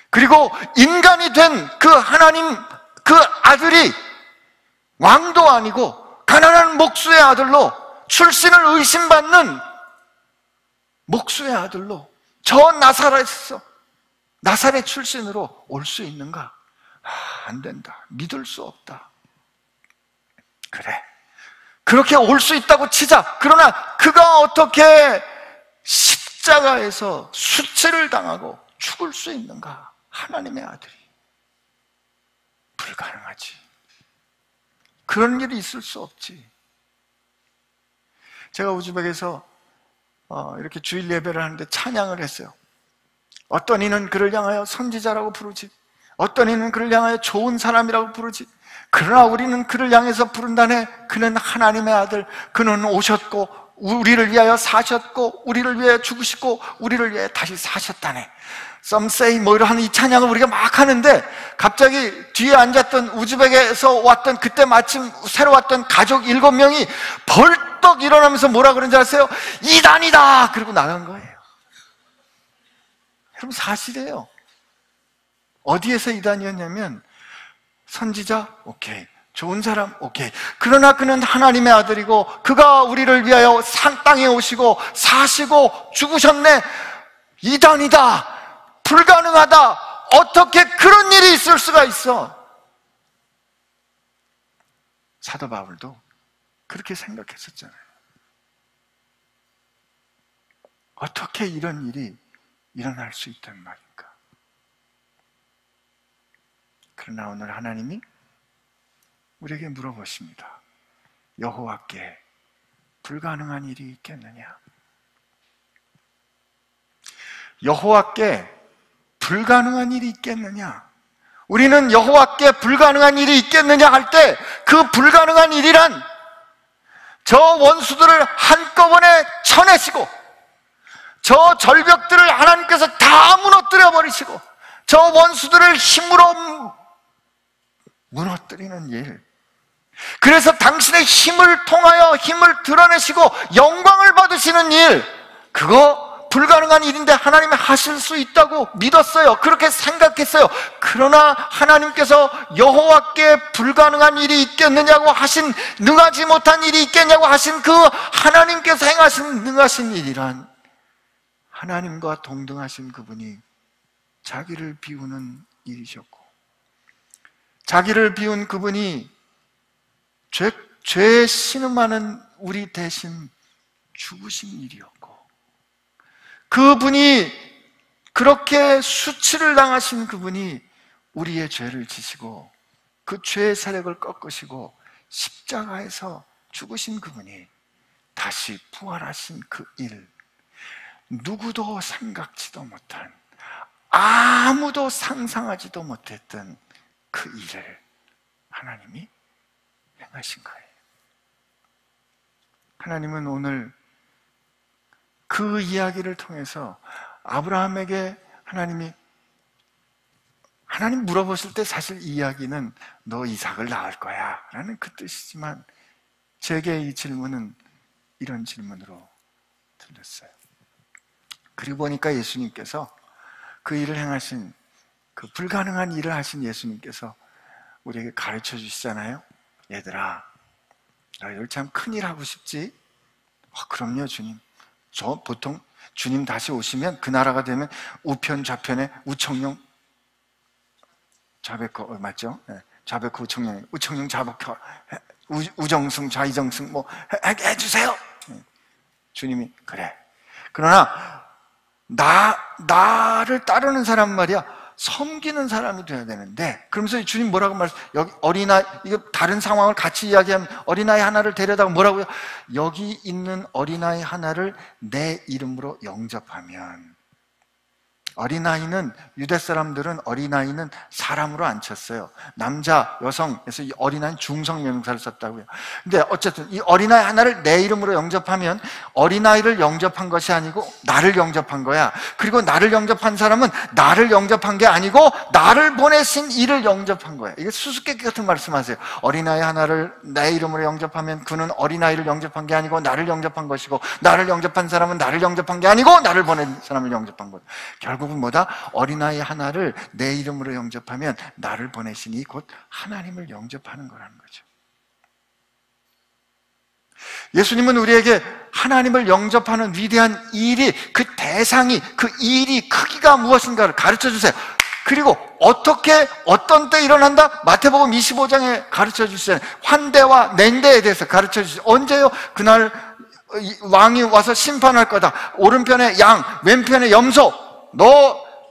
그리고 인간이 된 그 하나님, 그 아들이 왕도 아니고 가난한 목수의 아들로, 출신을 의심받는 목수의 아들로 저 나사렛 출신으로 올 수 있는가? 안 된다. 믿을 수 없다. 그래, 그렇게 올 수 있다고 치자. 그러나 그가 어떻게 십자가에서 수치를 당하고 죽을 수 있는가? 하나님의 아들이. 불가능하지. 그런 일이 있을 수 없지. 제가 우즈벡에서 이렇게 주일 예배를 하는데 찬양을 했어요. 어떤 이는 그를 향하여 선지자라고 부르지, 어떤 이는 그를 향하여 좋은 사람이라고 부르지, 그러나 우리는 그를 향해서 부른다네. 그는 하나님의 아들, 그는 오셨고 우리를 위하여 사셨고 우리를 위하여 죽으시고 우리를 위하여 다시 사셨다네. Some say 뭐 이런 이 찬양을 우리가 막 하는데, 갑자기 뒤에 앉았던 우즈벡에서 왔던, 그때 마침 새로 왔던 가족 7명이 벌떡 일어나면서 뭐라 그런지 아세요? 이단이다! 그러고 나간 거예요. 여러분, 사실이에요. 어디에서 이단이었냐면, 선지자? 오케이. 좋은 사람? 오케이. 그러나 그는 하나님의 아들이고 그가 우리를 위하여 땅에 오시고 사시고 죽으셨네. 이단이다. 불가능하다. 어떻게 그런 일이 있을 수가 있어? 사도 바울도 그렇게 생각했었잖아요. 어떻게 이런 일이 일어날 수 있단 말인가? 그러나 오늘 하나님이 우리에게 물어보십니다. 여호와께 불가능한 일이 있겠느냐? 여호와께 불가능한 일이 있겠느냐? 우리는 여호와께 불가능한 일이 있겠느냐 할 때 그 불가능한 일이란 저 원수들을 한꺼번에 쳐내시고 저 절벽들을 하나님께서 다 무너뜨려 버리시고 저 원수들을 힘으로 무너뜨리는 일, 그래서 당신의 힘을 통하여 힘을 드러내시고 영광을 받으시는 일, 그거 불가능한 일인데 하나님이 하실 수 있다고 믿었어요. 그렇게 생각했어요. 그러나 하나님께서 여호와께 불가능한 일이 있겠느냐고 하신, 능하지 못한 일이 있겠냐고 하신 그 하나님께서 행하신 능하신 일이란 하나님과 동등하신 그분이 자기를 비우는 일이셨고, 자기를 비운 그분이 죄에 신음하는 우리 대신 죽으신 일이었고, 그분이 그렇게 수치를 당하신 그분이 우리의 죄를 지시고 그 죄의 세력을 꺾으시고 십자가에서 죽으신 그분이 다시 부활하신 그 일, 누구도 생각지도 못한, 아무도 상상하지도 못했던 그 일을 하나님이 행하신 거예요. 하나님은 오늘 그 이야기를 통해서 아브라함에게 하나님 물어보실 때 사실 이 이야기는 너 이삭을 낳을 거야 라는 그 뜻이지만, 제게 이 질문은 이런 질문으로 들렸어요. 그리고 보니까 예수님께서 그 일을 행하신, 그 불가능한 일을 하신 예수님께서 우리에게 가르쳐 주시잖아요. 얘들아, 너희들 참 큰일 하고 싶지? 그럼요 주님. 저 보통 주님 다시 오시면 그 나라가 되면 우편 좌편에 우청룡 좌백호, 맞죠? 네. 좌백호 우청룡 좌백호 우정승 좌이정승 뭐 해주세요. 네. 주님이 그래. 그러나 나를 따르는 사람 말이야, 섬기는 사람이 돼야 되는데, 그러면서 주님 뭐라고 말씀하세요? 여기 어린아이, 이거 다른 상황을 같이 이야기하면 어린아이 하나를 데려다가 뭐라고요? 여기 있는 어린아이 하나를 내 이름으로 영접하면, 어린아이는, 유대 사람들은 어린아이는 사람으로 안 쳤어요. 남자, 여성에서 이 어린아이는 중성 명사를 썼다고요. 근데 어쨌든 이 어린아이 하나를 내 이름으로 영접하면 어린아이를 영접한 것이 아니고 나를 영접한 거야. 그리고 나를 영접한 사람은 나를 영접한 게 아니고 나를 보내신 이를 영접한 거야. 이게 수수께끼 같은 말씀하세요. 어린아이 하나를 내 이름으로 영접하면 그는 어린아이를 영접한 게 아니고 나를 영접한 것이고, 나를 영접한 사람은 나를 영접한 게 아니고 나를 보낸 사람을 영접한 거야. 결국은 뭐다? 어린아이 하나를 내 이름으로 영접하면 나를 보내시니 곧 하나님을 영접하는 거라는 거죠. 예수님은 우리에게 하나님을 영접하는 위대한 일이, 그 대상이, 그 일이 크기가 무엇인가를 가르쳐 주세요. 그리고 어떻게, 어떤 때 일어난다? 마태복음 25장에 가르쳐 주시잖아요. 환대와 냉대에 대해서 가르쳐 주시죠. 언제요? 그날 왕이 와서 심판할 거다. 오른편에 양, 왼편에 염소.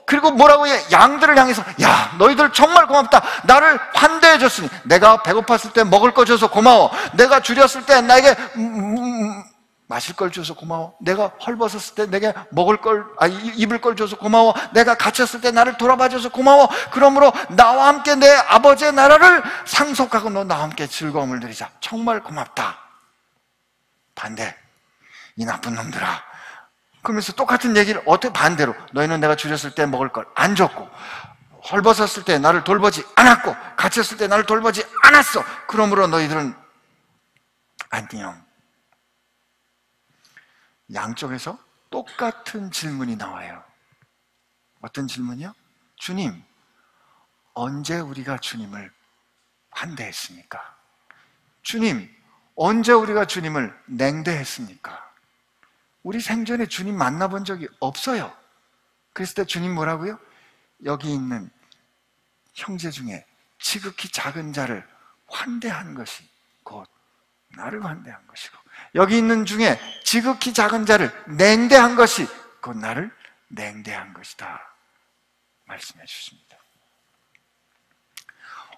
그리고 뭐라고 해? 양들을 향해서, 야, 너희들 정말 고맙다. 나를 환대해 줬으니, 내가 배고팠을 때 먹을 거 줘서 고마워. 내가 줄였을 때 나에게 마실 걸 줘서 고마워. 내가 헐벗었을 때 내게 먹을 걸, 입을 걸 줘서 고마워. 내가 갇혔을 때 나를 돌아봐 줘서 고마워. 그러므로 나와 함께 내 아버지의 나라를 상속하고 너 나와 함께 즐거움을 누리자. 정말 고맙다. 반대, 이 나쁜 놈들아. 그러면서 똑같은 얘기를 어떻게 반대로, 너희는 내가 줄였을 때 먹을 걸 안 줬고, 헐벗었을 때 나를 돌보지 않았고, 갇혔을 때 나를 돌보지 않았어. 그러므로 너희들은 안녕. 양쪽에서 똑같은 질문이 나와요. 어떤 질문이요? 주님, 언제 우리가 주님을 환대했습니까? 주님, 언제 우리가 주님을 냉대했습니까? 우리 생전에 주님 만나본 적이 없어요. 그랬을 때 주님 뭐라고요? 여기 있는 형제 중에 지극히 작은 자를 환대한 것이 곧 나를 환대한 것이고, 여기 있는 중에 지극히 작은 자를 냉대한 것이 곧 나를 냉대한 것이다 말씀해 주십니다.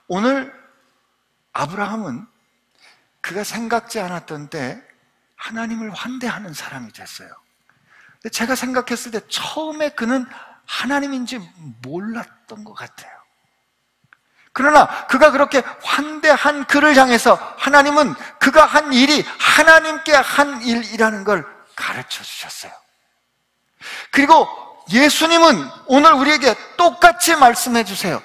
오늘 아브라함은 그가 생각지 않았던 때 하나님을 환대하는 사람이 됐어요. 근데 제가 생각했을 때 처음에 그는 하나님인지 몰랐던 것 같아요. 그러나 그가 그렇게 환대한 그를 향해서 하나님은 그가 한 일이 하나님께 한 일이라는 걸 가르쳐 주셨어요. 그리고 예수님은 오늘 우리에게 똑같이 말씀해 주세요.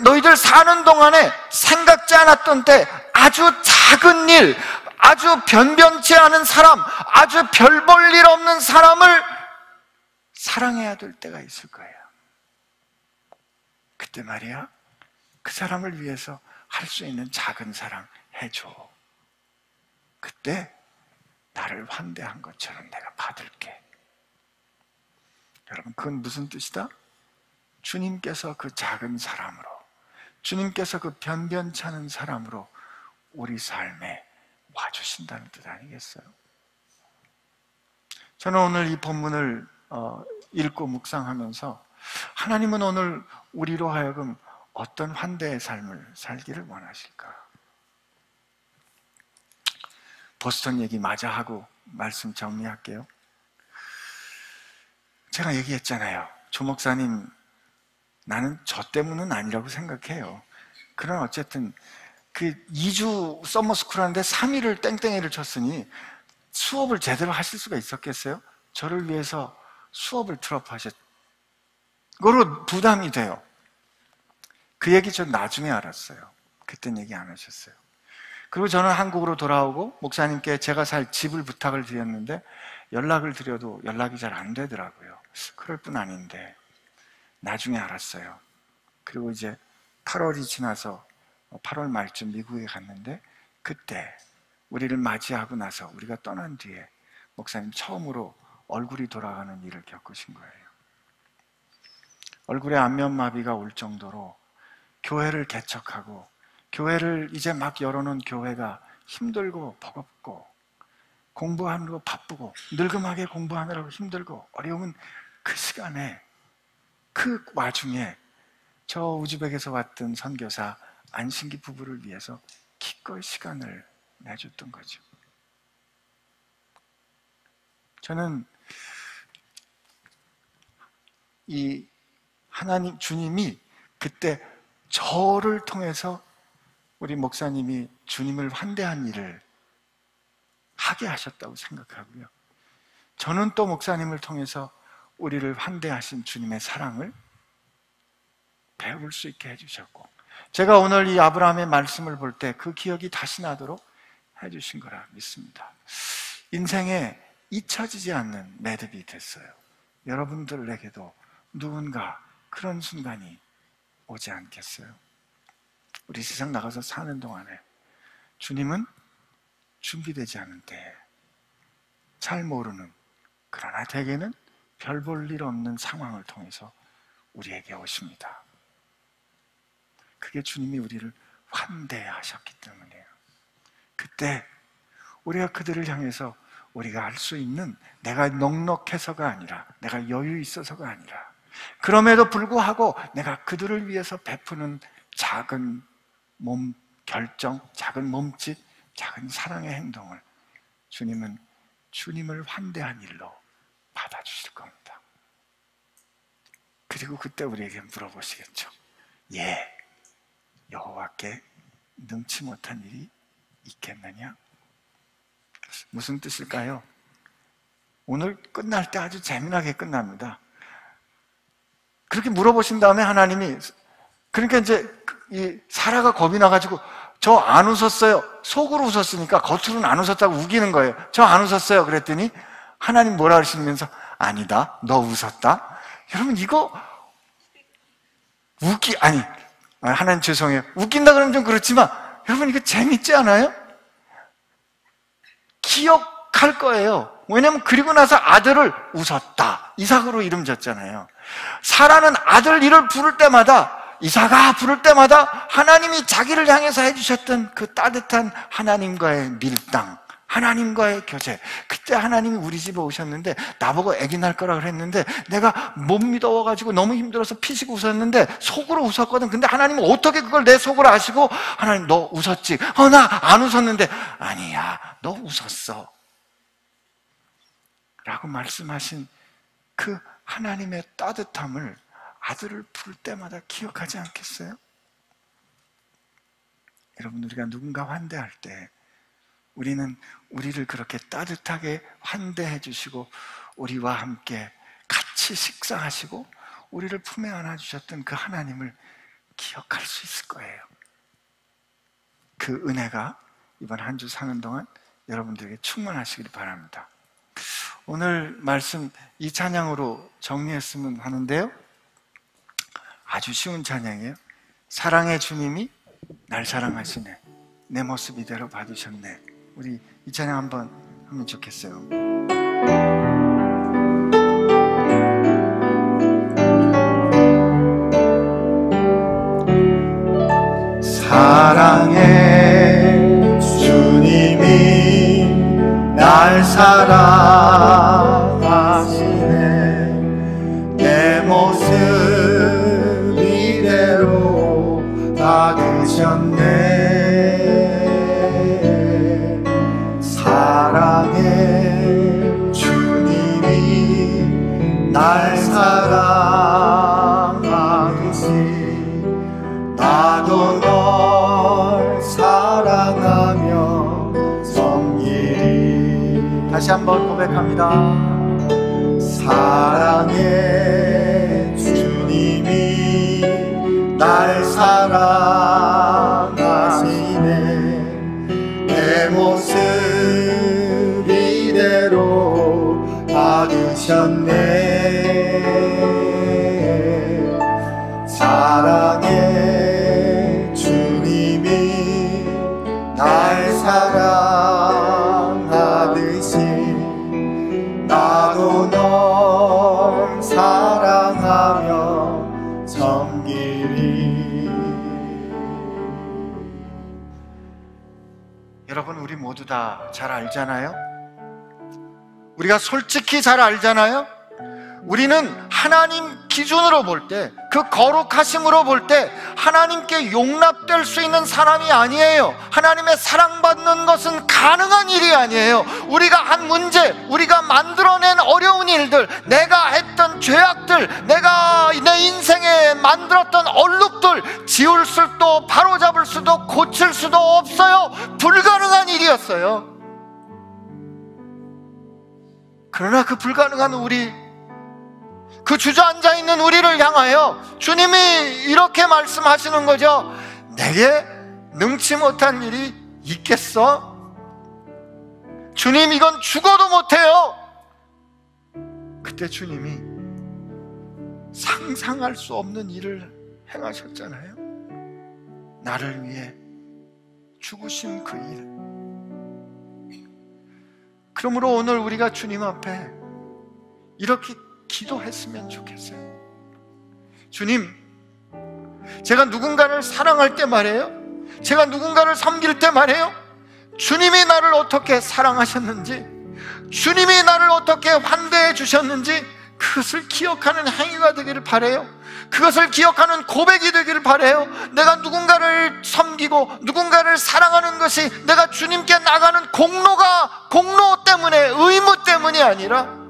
너희들 사는 동안에 생각지 않았던 때 아주 작은 일, 아주 변변치 않은 사람, 아주 별 볼 일 없는 사람을 사랑해야 될 때가 있을 거예요. 그때 말이야, 그 사람을 위해서 할 수 있는 작은 사랑 해줘. 그때 나를 환대한 것처럼 내가 받을게. 여러분, 그건 무슨 뜻이다? 주님께서 그 작은 사람으로, 주님께서 그 변변치 않은 사람으로 우리 삶에 와주신다는 뜻 아니겠어요? 저는 오늘 이 본문을 읽고 묵상하면서 하나님은 오늘 우리로 하여금 어떤 환대의 삶을 살기를 원하실까? 보스턴 얘기 마저 하고 말씀 정리할게요. 제가 얘기했잖아요. 조 목사님, 나는 저 때문은 아니라고 생각해요. 그러나 어쨌든 그 2주 서머스쿨 하는데 3일을 땡땡이를 쳤으니 수업을 제대로 하실 수가 있었겠어요? 저를 위해서 수업을 트럭하셨, 그거로 부담이 돼요. 그 얘기 전 나중에 알았어요. 그땐 얘기 안 하셨어요. 그리고 저는 한국으로 돌아오고 목사님께 제가 살 집을 부탁을 드렸는데 연락을 드려도 연락이 잘 안 되더라고요. 그럴 뿐 아닌데 나중에 알았어요. 그리고 이제 8월이 지나서 8월 말쯤 미국에 갔는데 그때 우리를 맞이하고 나서 우리가 떠난 뒤에 목사님 처음으로 얼굴이 돌아가는 일을 겪으신 거예요. 얼굴에 안면마비가 올 정도로 교회를 개척하고 교회를 이제 막 열어놓은 교회가 힘들고 버겁고 공부하는 거 바쁘고 늙음하게 공부하느라고 힘들고 어려운 그 시간에, 그 와중에 저 우즈벡에서 왔던 선교사 안신기 부부를 위해서 기꺼이 시간을 내줬던 거죠. 저는 이 하나님, 주님이 그때 저를 통해서 우리 목사님이 주님을 환대한 일을 하게 하셨다고 생각하고요. 저는 또 목사님을 통해서 우리를 환대하신 주님의 사랑을 배울 수 있게 해주셨고, 제가 오늘 이 아브라함의 말씀을 볼 때 그 기억이 다시 나도록 해주신 거라 믿습니다. 인생에 잊혀지지 않는 매듭이 됐어요. 여러분들에게도 누군가 그런 순간이 오지 않겠어요? 우리 세상 나가서 사는 동안에 주님은 준비되지 않은데 잘 모르는, 그러나 대개는 별 볼 일 없는 상황을 통해서 우리에게 오십니다. 그게 주님이 우리를 환대하셨기 때문이에요. 그때 우리가 그들을 향해서 우리가 할 수 있는, 내가 넉넉해서가 아니라, 내가 여유 있어서가 아니라, 그럼에도 불구하고 내가 그들을 위해서 베푸는 작은 몸 결정, 작은 몸짓, 작은 사랑의 행동을 주님은 주님을 환대한 일로 받아주실 겁니다. 그리고 그때 우리에게 물어보시겠죠. 예, 여호와께 능치 못한 일이 있겠느냐? 무슨 뜻일까요? 오늘 끝날 때 아주 재미나게 끝납니다. 그렇게 물어보신 다음에 하나님이, 그러니까 이제 이 사라가 겁이 나가지고 저 안 웃었어요. 속으로 웃었으니까 겉으로는 안 웃었다고 우기는 거예요. 저 안 웃었어요. 그랬더니 하나님 뭐라 하시면서, 아니다, 너 웃었다. 여러분, 이거 하나님 죄송해요. 웃긴다 그러면 좀 그렇지만 여러분, 이거 재밌지 않아요? 기억할 거예요. 왜냐면 그리고 나서 아들을 웃었다, 이삭으로 이름 졌잖아요. 사라는 아들 이를 부를 때마다, 이삭아 부를 때마다 하나님이 자기를 향해서 해주셨던 그 따뜻한 하나님과의 밀당, 하나님과의 교제. 그때 하나님이 우리 집에 오셨는데 나보고 애기 낳을 거라 그랬는데 내가 못 믿어가지고 너무 힘들어서 피식 웃었는데 속으로 웃었거든. 근데 하나님은 어떻게 그걸 내 속으로 아시고, 하나님 너 웃었지? 나 안 웃었는데, 아니야 너 웃었어 라고 말씀하신 그 하나님의 따뜻함을 아들을 부를 때마다 기억하지 않겠어요? 여러분, 우리가 누군가 환대할 때 우리는 우리를 그렇게 따뜻하게 환대해 주시고 우리와 함께 같이 식사하시고 우리를 품에 안아주셨던 그 하나님을 기억할 수 있을 거예요. 그 은혜가 이번 한 주 사는 동안 여러분들에게 충만하시길 바랍니다. 오늘 말씀 이 찬양으로 정리했으면 하는데요, 아주 쉬운 찬양이에요. 사랑의 주님이 날 사랑하시네, 내 모습 이대로 봐주셨네. 우리 이 찬양 한번 하면 좋겠어요. 사랑의 주님이 날 사랑하시네, 내 모습 이대로 받으셨네. 사랑의 주님이 날 사랑하듯이 나도 널 사랑하며 섬기리. 다시 한번 고백합니다. 사랑의 주님이 날 사랑하시네, 내 모습 이대로 받으셨네. 사랑의 주님이 날 사랑하듯이 나도 널 사랑하며 섬기리. 여러분, 우리 모두 다 잘 알잖아요? 우리가 솔직히 잘 알잖아요? 우리는 하나님 기준으로 볼 때, 그 거룩하심으로 볼 때 하나님께 용납될 수 있는 사람이 아니에요. 하나님의 사랑받는 것은 가능한 일이 아니에요. 우리가 한 문제, 우리가 만들어낸 어려운 일들, 내가 했던 죄악들, 내가 내 인생에 만들었던 얼룩들 지울 수도 바로잡을 수도 고칠 수도 없어요. 불가능한 일이었어요. 그러나 그 불가능한 우리, 그 주저앉아 있는 우리를 향하여 주님이 이렇게 말씀하시는 거죠. 내게 능치 못한 일이 있겠어? 주님, 이건 죽어도 못해요. 그때 주님이 상상할 수 없는 일을 행하셨잖아요. 나를 위해 죽으신 그 일. 그러므로 오늘 우리가 주님 앞에 이렇게 기도했으면 좋겠어요. 주님, 제가 누군가를 사랑할 때 말이에요, 제가 누군가를 섬길 때 말이에요, 주님이 나를 어떻게 사랑하셨는지, 주님이 나를 어떻게 환대해 주셨는지 그것을 기억하는 행위가 되기를 바라요. 그것을 기억하는 고백이 되기를 바라요. 내가 누군가를 섬기고 누군가를 사랑하는 것이 내가 주님께 나가는 공로 때문에, 의무 때문이 아니라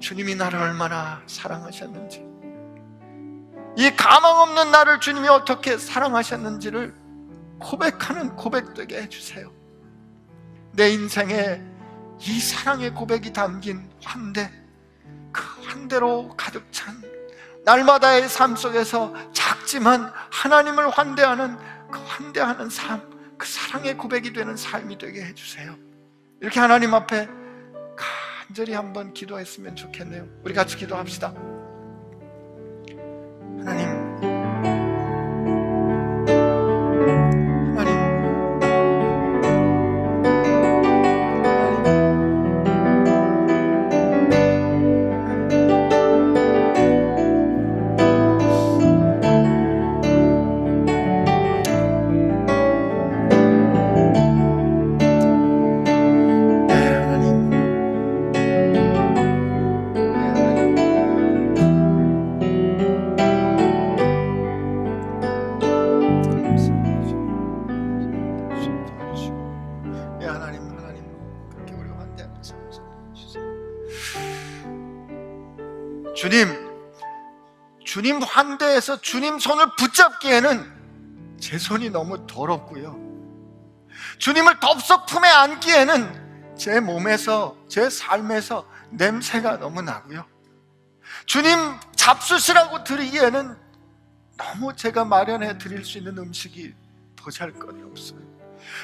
주님이 나를 얼마나 사랑하셨는지, 이 가망 없는 나를 주님이 어떻게 사랑하셨는지를 고백하는 고백 되게 해주세요. 내 인생에 이 사랑의 고백이 담긴 환대, 그 환대로 가득 찬 날마다의 삶 속에서 작지만 하나님을 환대하는 그 환대하는 삶, 그 사랑의 고백이 되는 삶이 되게 해주세요. 이렇게 하나님 앞에 간절히 한번 기도했으면 좋겠네요. 우리 같이 기도합시다. 하나님, 주님 환대해서 주님 손을 붙잡기에는 제 손이 너무 더럽고요, 주님을 덥석 품에 안기에는 제 몸에서, 제 삶에서 냄새가 너무 나고요, 주님 잡수시라고 드리기에는 너무 제가 마련해 드릴 수 있는 음식이 보잘것이 없어요.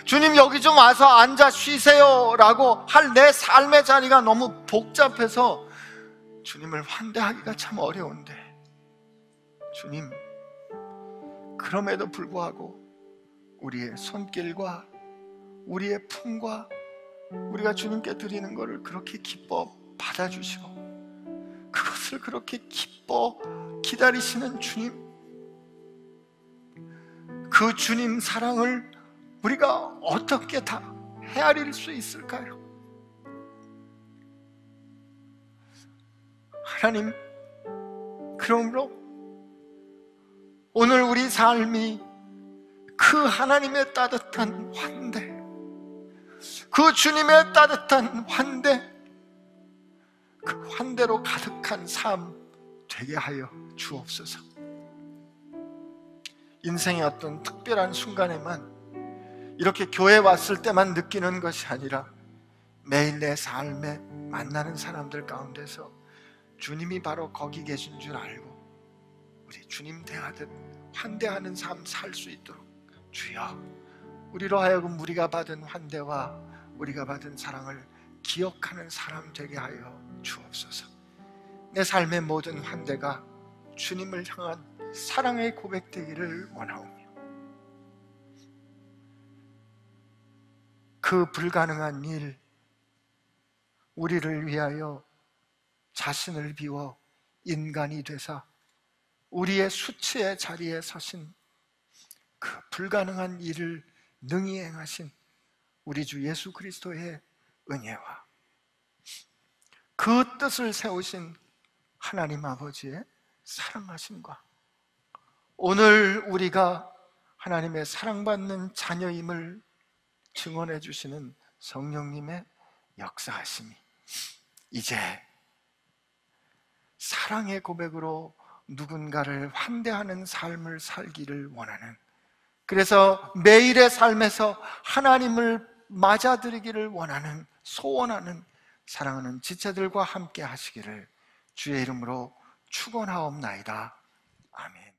주님 여기 좀 와서 앉아 쉬세요 라고 할 내 삶의 자리가 너무 복잡해서 주님을 환대하기가 참 어려운데, 주님, 그럼에도 불구하고 우리의 손길과 우리의 품과 우리가 주님께 드리는 것을 그렇게 기뻐 받아주시고 그것을 그렇게 기뻐 기다리시는 주님, 그 주님 사랑을 우리가 어떻게 다 헤아릴 수 있을까요? 하나님, 그러므로 오늘 우리 삶이 그 하나님의 따뜻한 환대, 그 주님의 따뜻한 환대, 그 환대로 가득한 삶 되게 하여 주옵소서. 인생의 어떤 특별한 순간에만, 이렇게 교회 왔을 때만 느끼는 것이 아니라 매일 내 삶에 만나는 사람들 가운데서 주님이 바로 거기 계신 줄 알고 우리 주님 대하듯 환대하는 삶 살 수 있도록 주여, 우리로 하여금 우리가 받은 환대와 우리가 받은 사랑을 기억하는 사람 되게 하여 주옵소서. 내 삶의 모든 환대가 주님을 향한 사랑의 고백되기를 원하오며, 그 불가능한 일, 우리를 위하여 자신을 비워 인간이 되사 우리의 수치의 자리에 서신 그 불가능한 일을 능히 행하신 우리 주 예수 그리스도의 은혜와 그 뜻을 세우신 하나님 아버지의 사랑하심과 오늘 우리가 하나님의 사랑받는 자녀임을 증언해 주시는 성령님의 역사하심이 이제 사랑의 고백으로 누군가를 환대하는 삶을 살기를 원하는, 그래서 매일의 삶에서 하나님을 맞아들이기를 원하는, 소원하는 사랑하는 지체들과 함께 하시기를 주의 이름으로 축원하옵나이다. 아멘.